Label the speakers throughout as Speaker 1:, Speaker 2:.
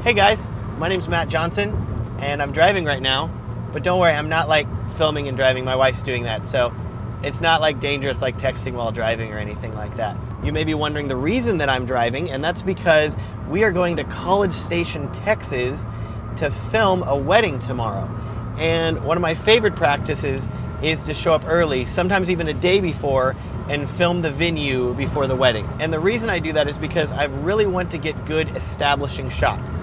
Speaker 1: Hey guys, my name's Matt Johnson and I'm driving right now, but don't worry, I'm not like filming and driving. My wife's doing that, so it's not like dangerous like texting while driving or anything like that. You may be wondering the reason that I'm driving, and that's because we are going to College Station, Texas to film a wedding tomorrow. And one of my favorite practices is to show up early, sometimes even a day before, and film the venue before the wedding. And the reason I do that is because I really want to get good establishing shots.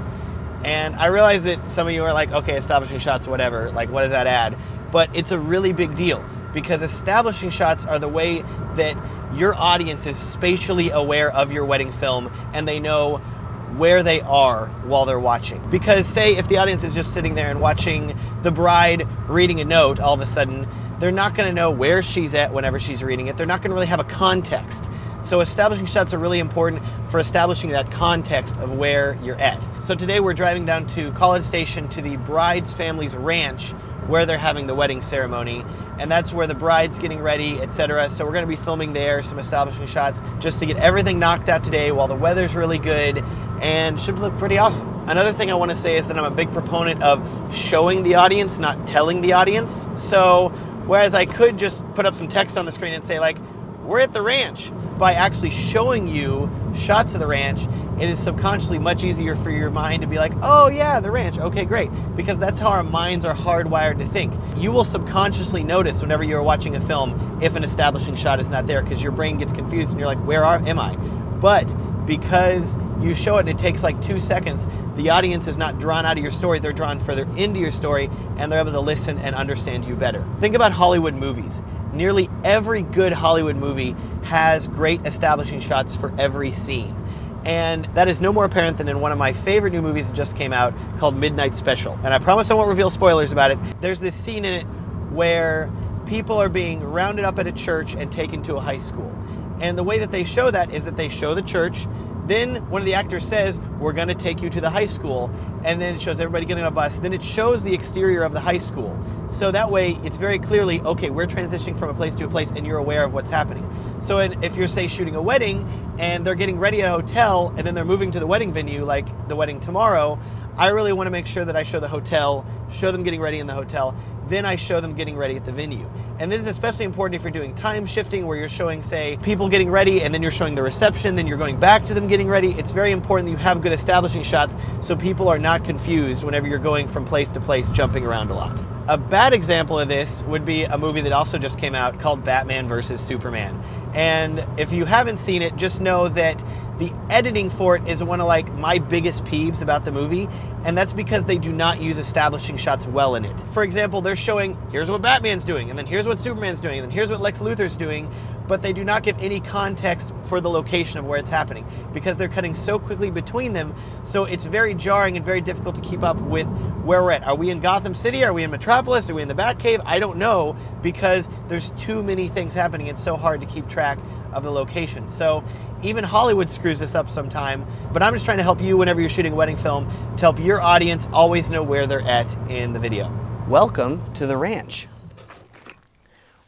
Speaker 1: And I realize that some of you are like, okay, establishing shots, whatever, like what does that add? But it's a really big deal because establishing shots are the way that your audience is spatially aware of your wedding film and they know where they are while they're watching. Because say if the audience is just sitting there and watching the bride reading a note, all of a sudden, they're not gonna know where she's at whenever she's reading it. They're not gonna really have a context. So establishing shots are really important for establishing that context of where you're at. So today we're driving down to College Station to the bride's family's ranch where they're having the wedding ceremony. And that's where the bride's getting ready, etc. So we're gonna be filming there, some establishing shots, just to get everything knocked out today while the weather's really good and should look pretty awesome. Another thing I wanna say is that I'm a big proponent of showing the audience, not telling the audience. So whereas I could just put up some text on the screen and say like, we're at the ranch, by actually showing you shots of the ranch, it is subconsciously much easier for your mind to be like, oh yeah, the ranch, okay, great. Because that's how our minds are hardwired to think. You will subconsciously notice whenever you're watching a film if an establishing shot is not there because your brain gets confused and you're like, am I? But because you show it and it takes like 2 seconds, the audience is not drawn out of your story, they're drawn further into your story and they're able to listen and understand you better. Think about Hollywood movies. Nearly every good Hollywood movie has great establishing shots for every scene. And that is no more apparent than in one of my favorite new movies that just came out called Midnight Special. And I promise I won't reveal spoilers about it. There's this scene in it where people are being rounded up at a church and taken to a high school. And the way that they show that is that they show the church, then one of the actors says, we're gonna take you to the high school, and then it shows everybody getting on a bus, then it shows the exterior of the high school. So that way, it's very clearly, okay, we're transitioning from a place to a place and you're aware of what's happening. So if you're, say, shooting a wedding and they're getting ready at a hotel and then they're moving to the wedding venue, like the wedding tomorrow, I really wanna make sure that I show the hotel, show them getting ready in the hotel, then I show them getting ready at the venue. And this is especially important if you're doing time shifting where you're showing, say, people getting ready and then you're showing the reception, then you're going back to them getting ready. It's very important that you have good establishing shots so people are not confused whenever you're going from place to place, jumping around a lot. A bad example of this would be a movie that also just came out called Batman vs. Superman. And if you haven't seen it, just know that the editing for it is one of like my biggest peeves about the movie, and that's because they do not use establishing shots well in it. For example, they're showing, here's what Batman's doing, and then here's what Superman's doing, and then here's what Lex Luthor's doing, but they do not give any context for the location of where it's happening because they're cutting so quickly between them, so it's very jarring and very difficult to keep up with where we're at. Are we in Gotham City? Are we in Metropolis? Are we in the Batcave? I don't know because there's too many things happening. It's so hard to keep track of the location. So even Hollywood screws this up sometime, but I'm just trying to help you whenever you're shooting a wedding film to help your audience always know where they're at in the video. Welcome to the ranch.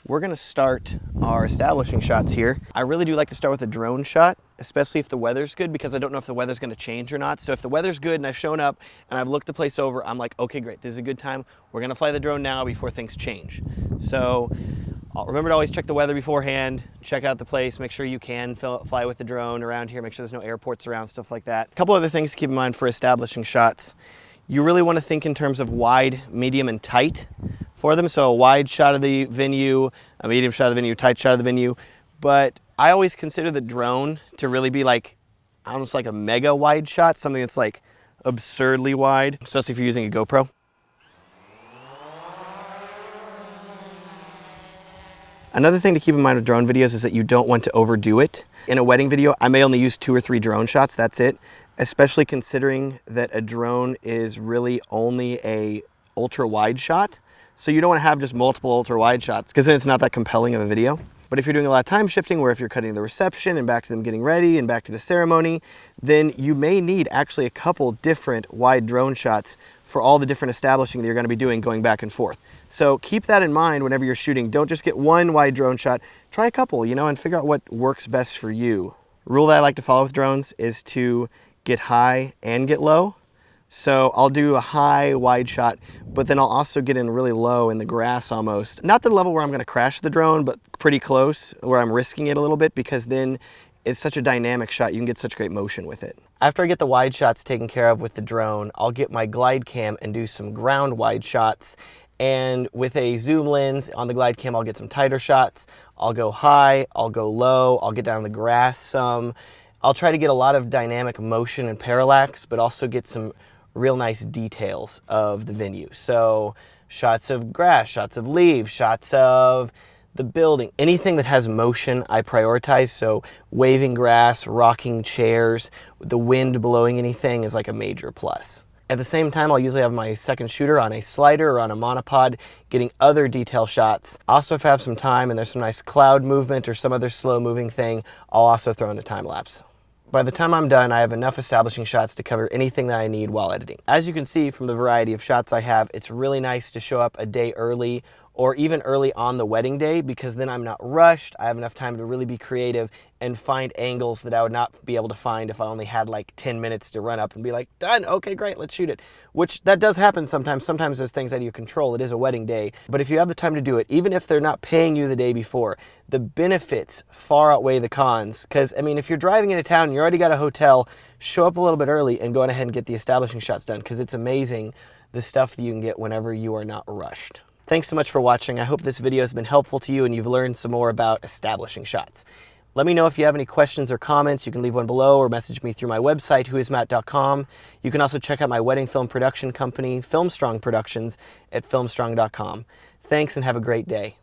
Speaker 1: We're gonna start our establishing shots here. I really do like to start with a drone shot, especially if the weather's good, because I don't know if the weather's gonna change or not. So if the weather's good and I've shown up and I've looked the place over, I'm like, okay, great, this is a good time. We're gonna fly the drone now before things change. So remember to always check the weather beforehand, check out the place, make sure you can fly with the drone around here, make sure there's no airports around, stuff like that. A couple other things to keep in mind for establishing shots. You really wanna think in terms of wide, medium, and tight for them. So a wide shot of the venue, a medium shot of the venue, tight shot of the venue. But I always consider the drone to really be like, almost like a mega wide shot, something that's like absurdly wide, especially if you're using a GoPro. Another thing to keep in mind with drone videos is that you don't want to overdo it. In a wedding video, I may only use 2 or 3 drone shots, that's it. Especially considering that a drone is really only a ultra wide shot. So you don't want to have just multiple ultra wide shots because then it's not that compelling of a video. But if you're doing a lot of time shifting, where if you're cutting the reception and back to them getting ready and back to the ceremony, then you may need actually a couple different wide drone shots for all the different establishing that you're going to be doing going back and forth. So keep that in mind whenever you're shooting. Don't just get one wide drone shot. Try a couple, you know, and figure out what works best for you. Rule that I like to follow with drones is to get high and get low. So I'll do a high wide shot, but then I'll also get in really low in the grass almost. Not the level where I'm gonna crash the drone, but pretty close, where I'm risking it a little bit, because then it's such a dynamic shot. You can get such great motion with it. After I get the wide shots taken care of with the drone, I'll get my glide cam and do some ground wide shots. And with a zoom lens on the glide cam, I'll get some tighter shots. I'll go high, I'll go low, I'll get down in the grass some. I'll try to get a lot of dynamic motion and parallax, but also get some real nice details of the venue. So shots of grass, shots of leaves, shots of the building, anything that has motion I prioritize. So waving grass, rocking chairs, the wind blowing anything is like a major plus. At the same time, I'll usually have my second shooter on a slider or on a monopod, getting other detail shots. Also, if I have some time and there's some nice cloud movement or some other slow moving thing, I'll also throw in a time lapse. By the time I'm done, I have enough establishing shots to cover anything that I need while editing. As you can see from the variety of shots I have, it's really nice to show up a day early or even early on the wedding day, because then I'm not rushed. I have enough time to really be creative and find angles that I would not be able to find if I only had like 10 minutes to run up and be like, done, okay, great, let's shoot it. Which that does happen sometimes. Sometimes there's things out of your control. It is a wedding day. But if you have the time to do it, even if they're not paying you the day before, the benefits far outweigh the cons. Because, I mean, if you're driving into town and you already got a hotel, show up a little bit early and go on ahead and get the establishing shots done, because it's amazing the stuff that you can get whenever you are not rushed. Thanks so much for watching. I hope this video has been helpful to you and you've learned some more about establishing shots. Let me know if you have any questions or comments. You can leave one below or message me through my website, whoismatt.com. You can also check out my wedding film production company, Filmstrong Productions, at filmstrong.com. Thanks and have a great day.